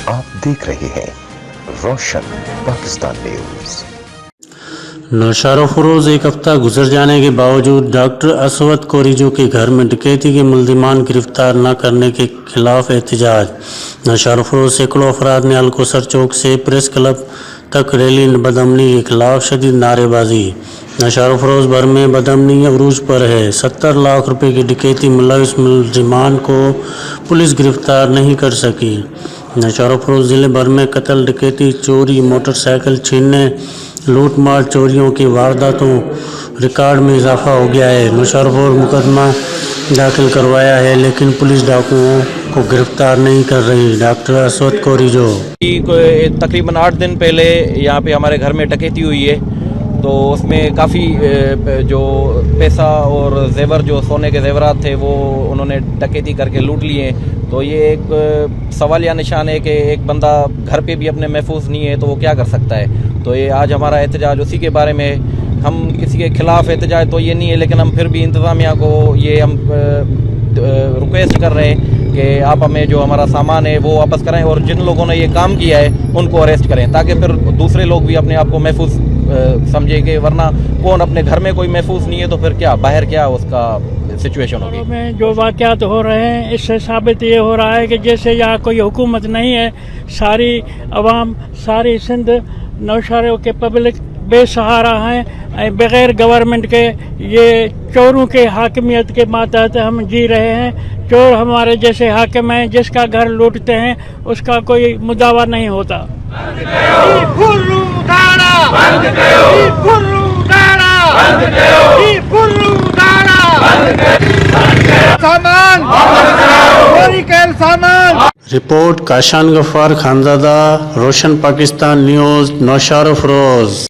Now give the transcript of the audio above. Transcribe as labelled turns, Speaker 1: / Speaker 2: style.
Speaker 1: आप देख रहे हैं रोशन पाकिस्तान न्यूज।
Speaker 2: नौशार फरोज एक हफ्ता गुजर जाने के बावजूद डॉक्टर असवद कोरिजो के घर में डकैती के मुल्जिमान गिरफ्तार न करने के खिलाफ एहतजाज। नौशार फरोज सैकड़ों अफराद ने अलकोसर चौक से प्रेस क्लब तक रैली बदअमनी के खिलाफ शदीद नारेबाजी। नौशार फरोज भर में बदअमनी अरूज पर है। 70 लाख रुपए की डकैती मुलविस मुल्जिमान को पुलिस गिरफ्तार नहीं कर सकी। नौशार फरोज ज़िले भर में कत्ल, डकैती, चोरी, मोटरसाइकिल छीनने, लूट मार, चोरियों की वारदातों रिकॉर्ड में इजाफा हो गया है। नौशार फरोज मुकदमा दाखिल करवाया है लेकिन पुलिस डाकुओं को गिरफ्तार नहीं कर रही। डॉक्टर असवद कोरिजो।
Speaker 3: तकरीबन 8 दिन पहले यहाँ पे हमारे घर में डकैती हुई है, तो उसमें काफ़ी जो पैसा और जेवर, जो सोने के जेवरात थे, वो उन्होंने डकैती करके लूट लिए। तो ये एक सवालिया निशान है कि एक बंदा घर पे भी अपने महफूज नहीं है तो वो क्या कर सकता है। तो ये आज हमारा एहतजाज उसी के बारे में। हम किसी के खिलाफ एहतजाज तो ये नहीं है, लेकिन हम फिर भी इंतज़ामिया को ये हम रिक्वेस्ट कर रहे हैं कि आप हमें जो हमारा सामान है वो वापस करें और जिन लोगों ने ये काम किया है उनको अरेस्ट करें, ताकि फिर दूसरे लोग भी अपने आप को महफूज समझेंगे। वरना कौन अपने घर में कोई महफूज नहीं है तो फिर क्या बाहर क्या उसका सिचुएशन होगी।
Speaker 4: में जो वाक़यात हो रहे हैं इससे साबित ये हो रहा है कि जैसे यहाँ कोई हुकूमत नहीं है, सारी अवाम, सारी सिंध नौशहरों के पब्लिक बेसहारा हैं, बग़ैर गवर्नमेंट के ये चोरों के हाकिमियत के मातहत हम जी रहे हैं। चोर हमारे जैसे हाकिम हैं, जिसका घर लूटते हैं उसका कोई मुदावा नहीं होता।
Speaker 2: रिपोर्ट काशान गफ्फार खानज़ादा, रोशन पाकिस्तान न्यूज़, नौशार फरोज।